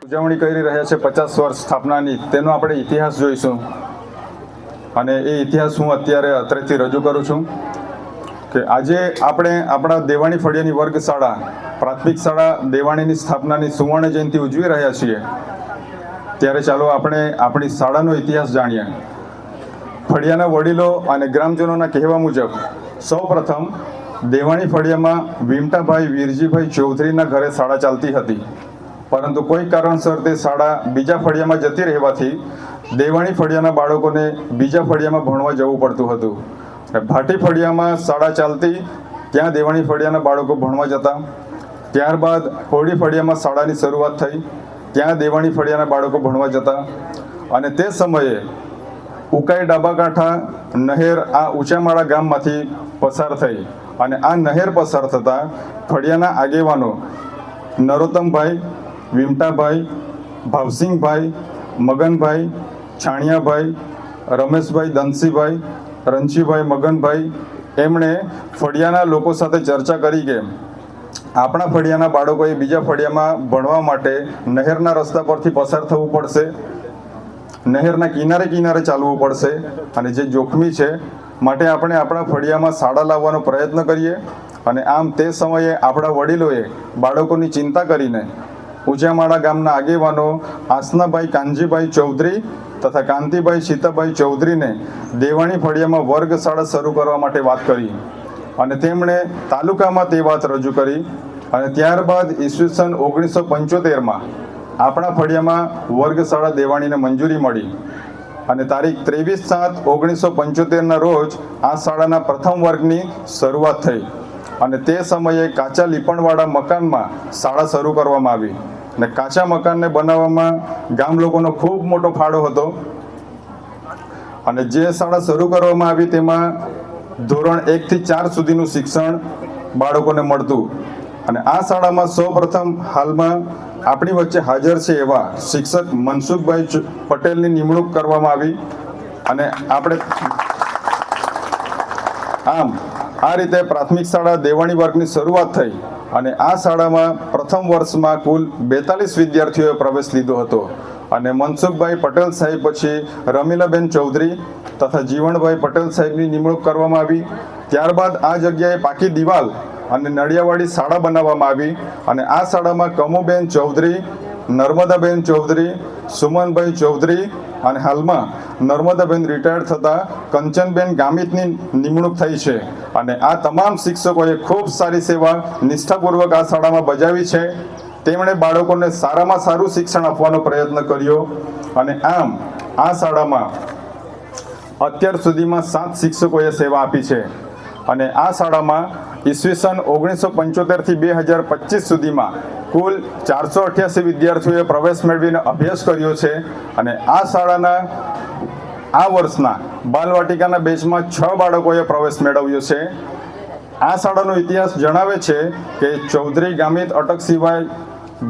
ઉજવણી કરી રહ્યા છે 50 વર્ષ સ્થાપનાની, તેનો આપણે ઇતિહાસ જોઈશું. અને એ ઇતિહાસ હું અત્યારે અત્રેથી રજૂ કરું છું કે આજે આપણે આપણા દેવાણી ફળિયાની વર્ગશાળા પ્રાથમિક શાળા દેવાણીની સ્થાપનાની સુવર્ણ જયંતિ ઉજવી રહ્યા છીએ. ત્યારે ચાલો આપણે આપણી શાળાનો ઇતિહાસ જાણીએ. ફળિયાના વડીલો અને ગ્રામજનોના કહેવા મુજબ સૌપ્રથમ દેવાણી ફળિયામાં વિમટાભાઈ વીરજીભાઈ ચૌધરીના ઘરે શાળા ચાલતી હતી, પરંતુ કોઈ કારણસર તે શાળા બીજા ફળિયામાં જતી રહેવાથી દેવાણી ફળિયાના બાળકોને બીજા ફળિયામાં ભણવા જવું પડતું હતું. ભાટી ફળિયામાં શાળા ચાલતી, ત્યાં દેવાણી ફળિયાના બાળકો ભણવા જતા. ત્યારબાદ હોડી ફળિયામાં શાળાની શરૂઆત થઈ, ત્યાં દેવાણી ફળિયાના બાળકો ભણવા જતા. અને તે સમયે ઉકાઈ ડાબા કાંઠા નહેર આ ઊંચામાળા ગામમાંથી પસાર થઈ, અને આ નહેર પસાર થતાં ફળિયાના આગેવાનો નરોત્તમભાઈ, વિમટાભાઈ, ભાવસિંગભાઈ, મગનભાઈ, છાણિયાભાઈ, રમેશભાઈ, દનસીભાઈ, રણજીભાઈ, મગનભાઈ એમણે ફળિયાના લોકો સાથે ચર્ચા કરી કે આપણા ફળિયાના બાળકોએ બીજા ફળિયામાં ભણવા માટે નહેરના રસ્તા પરથી પસાર થવું પડશે, નહેરના કિનારે કિનારે ચાલવું પડશે, અને જે જોખમી છે માટે આપણે આપણા ફળિયામાં શાળા લાવવાનો પ્રયત્ન કરીએ. અને આમ તે સમયે આપણા વડીલોએ બાળકોની ચિંતા કરીને ઊંચામાળા ગામના આગેવાનો આસનાભાઈ કાનજીભાઈ ચૌધરી તથા કાંતિભાઈ સીતાભાઈ ચૌધરીને દેવાણી ફળિયામાં વર્ગશાળા શરૂ કરવા માટે વાત કરી, અને તેમણે તાલુકામાં તે વાત રજૂ કરી. અને ત્યારબાદ ઈસવીસન 1975માં આપણા ફળિયામાં વર્ગશાળા દેવાણીને મંજૂરી મળી, અને તારીખ 23/7/1975ના રોજ આ શાળાના પ્રથમ વર્ગની શરૂઆત થઈ. અને તે સમયે કાચા લીપણવાળા મકાનમાં શાળા શરૂ કરવામાં આવી, અને કાચા મકાનને બનાવવામાં ગામ લોકોનો ખૂબ મોટો ફાળો હતો. અને જે શાળા શરૂ કરવામાં આવી તેમાં ધોરણ 1 થી 4 સુધીનું શિક્ષણ બાળકોને મળતું. અને આ શાળામાં સૌપ્રથમ હાલમાં આપણી વચ્ચે હાજર છે એવા શિક્ષક મનસુખભાઈ પટેલની નિમણૂક કરવામાં આવી. અને આપણે આમ આ રીતે પ્રાથમિક શાળા દેવાણી વર્ગની શરૂઆત થઈ. અને આ શાળામાં પ્રથમ વર્ષમાં કુલ 42 વિદ્યાર્થીઓએ પ્રવેશ લીધો હતો. અને મનસુખભાઈ પટેલ સાહેબ પછી રમીલાબેન ચૌધરી તથા જીવણભાઈ પટેલ સાહેબની નિમણૂક કરવામાં આવી. ત્યારબાદ આ જગ્યાએ પાકી દિવાલ અને નળિયાવાળી શાળા બનાવવામાં આવી. અને આ શાળામાં કમુબેન ચૌધરી, નર્મદાબેન ચૌધરી, સુમનભાઈ ચૌધરી અને હાલમાં નર્મદાબેન રિટાયર્ડ થતા કંચનબેન ગામિતની નિમણૂક થઈ છે. અને આ તમામ શિક્ષકોએ ખૂબ સારી સેવા નિષ્ઠાપૂર્વક આ શાળામાં બજાવી છે. તેમણે બાળકોને સારામાં સારું શિક્ષણ આપવાનો પ્રયત્ન કર્યો. અને આમ આ શાળામાં અત્યાર સુધીમાં 7 શિક્ષકોએ સેવા આપી છે. અને આ શાળામાં ઈસવીસન 1975 થી 2025 સુધીમાં કુલ 488 વિદ્યાર્થીઓએ પ્રવેશ મેળવીને અભ્યાસ કર્યો છે. અને આ શાળાના આ વર્ષના બાલવાટિકાના બેચમાં 6 બાળકોએ પ્રવેશ મેળવ્યો છે. આ શાળાનો ઇતિહાસ જણાવે છે કે ચૌધરી ગામિત અટક સિવાય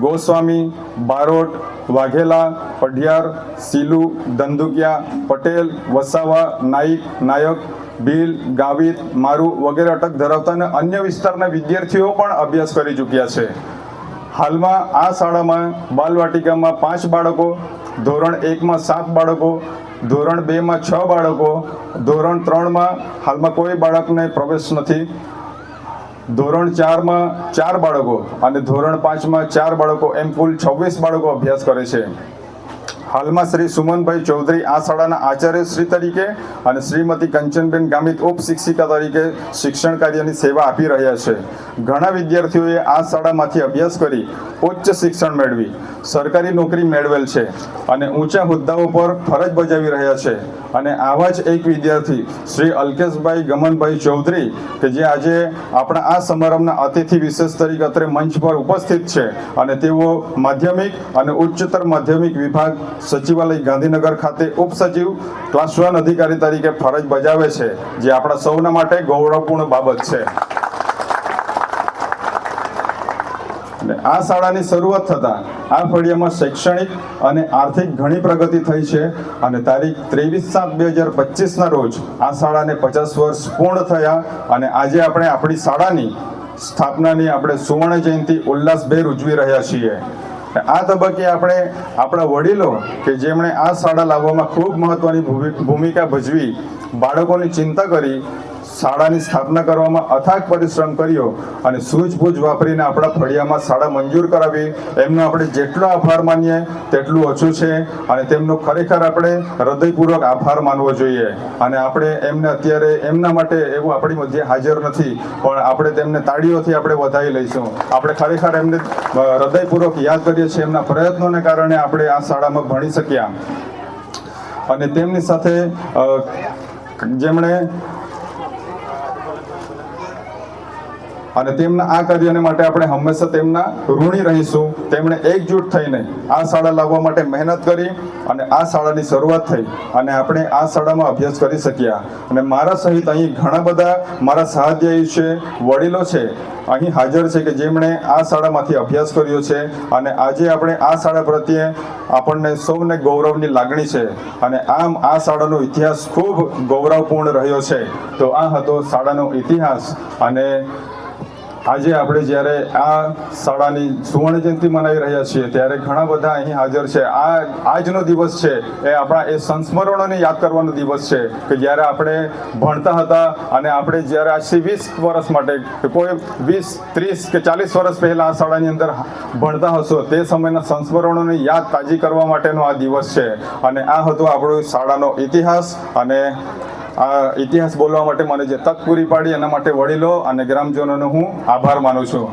ગોસ્વામી, બારોટ, વાઘેલા, પઢિયાર, સીલુ, ધંધુકિયા, પટેલ, વસાવા, નાઈક, નાયક, ભીલ, ગાવિત, મારુ વગેરે અટક ધરાવતા અને અન્ય વિસ્તારના વિદ્યાર્થીઓ પણ અભ્યાસ કરી ચૂક્યા છે. હાલમાં આ શાળામાં બાલવાટિકામાં 5 બાળકો, ધોરણ 1માં 7 બાળકો, ધોરણ 2માં 6 બાળકો, ધોરણ 3માં હાલમાં કોઈ બાળકને પ્રવેશ નથી, ધોરણ 4માં 4 બાળકો અને ધોરણ 5માં 4 બાળકો, એમ કુલ 26 બાળકો અભ્યાસ કરે છે. હાલમાં શ્રી સુમનભાઈ ચૌધરી આ શાળાના આચાર્યશ્રી તરીકે અને શ્રીમતી કંચનબેન ગામિત ઉપશિક્ષિકા તરીકે શિક્ષણ કાર્યની સેવા આપી રહ્યા છે. ઘણા વિદ્યાર્થીઓએ આ શાળામાંથી અભ્યાસ કરી ઉચ્ચ શિક્ષણ મેળવી સરકારી નોકરી મેળવેલ છે અને ઊંચા હોદ્દાઓ પર ફરજ બજાવી રહ્યા છે. અને આવા જ એક વિદ્યાર્થી શ્રી અલ્કેશભાઈ ગમનભાઈ ચૌધરી કે જે આજે આપણા આ સમારંભના અતિથિ વિશેષ તરીકે અત્રે મંચ પર ઉપસ્થિત છે. અને તેઓ માધ્યમિક અને ઉચ્ચતર માધ્યમિક વિભાગ સચિવાલય ગાંધીનગર ખાતે ઉપસચિવ ક્લાસ 1 અધિકારી તરીકે ફરજ બજાવે છે, જે આપણા સૌના માટે ગૌરવપૂર્ણ બાબત છે. આ શાળાની શરૂઆત થતાં આ ફળિયામાં શૈક્ષણિક અને આર્થિક ઘણી પ્રગતિ થઈ છે. અને તારીખ 23/7/2025ના રોજ આ શાળાને 50 વર્ષ પૂર્ણ થયા. અને આજે આપણે આપણી શાળાની સ્થાપનાની આપણે સુવર્ણ જયંતિ ઉલ્લાસભેર ઉજવી રહ્યા છીએ. આ તબક્કે આપણે આપણા વડીલો કે જેમણે આ શાળા લાવવામાં ખૂબ મહત્વની ભૂમિકા ભજવી, બાળકોની ચિંતા કરી, શાળાની સ્થાપના કરવામાં અથાગ પરિશ્રમ કર્યો અને સૂઝબૂઝ વાપરીને આપણા ફળિયામાં શાળા મંજૂર કરાવી, એમનો આપણે જેટલો આભાર માનીએ તેટલું ઓછું છે. અને તેમનો ખરેખર આપણે હૃદયપૂર્વક આભાર માનવો જોઈએ. અને આપણે એમને અત્યારે એમના માટે એવું આપણી મધ્ય હાજર નથી, પણ આપણે તેમને તાળીઓથી આપણે વધાવી લઈશું. આપણે ખરેખર એમને હૃદયપૂર્વક યાદ કરીએ છીએ. એમના પ્રયત્નોને કારણે આપણે આ શાળામાં ભણી શક્યા. અને તેમની સાથે જેમણે અને તેમના આ કાર્યને માટે આપણે હંમેશા તેમના ઋણી રહીશું. તેમણે એકજૂટ થઈને આ શાળા લાવવા માટે મહેનત કરી અને આ શાળાની શરૂઆત થઈ અને આપણે આ શાળામાં અભ્યાસ કરી શક્યા. અને મારા સહિત અહીં ઘણા બધા મારા સહાધ્યાયી છે, વડીલો છે અહીં હાજર છે કે જેમણે આ શાળામાંથી અભ્યાસ કર્યો છે. અને આજે આપણે આ શાળા પ્રત્યે આપણને સૌને ગૌરવની લાગણી છે. અને આમ આ શાળાનો ઇતિહાસ ખૂબ ગૌરવપૂર્ણ રહ્યો છે. તો આ હતો શાળાનો ઇતિહાસ. અને આજે આપણે જ્યારે આ શાળાની સુવર્ણ જયંતિ મનાવી રહ્યા છીએ ત્યારે ઘણા બધા અહીં હાજર છે. આજનો દિવસ છે એ આપણા એ સંસ્મરણોને યાદ કરવાનો દિવસ છે કે જ્યારે આપણે ભણતા હતા અને આપણે જ્યારે આજથી 20 વર્ષ માટે કે કોઈ 20, 30 કે 40 વર્ષ પહેલાં આ શાળાની અંદર ભણતા હશો તે સમયના સંસ્મરણોની યાદ તાજી કરવા માટેનો આ દિવસ છે. અને આ હતો આપણો શાળાનો ઇતિહાસ. અને આ ઇતિહાસ બોલવા માટે મને જે તક પૂરી પાડી એના માટે વડીલો અને ગ્રામજનોનો હું આભાર માનું છું.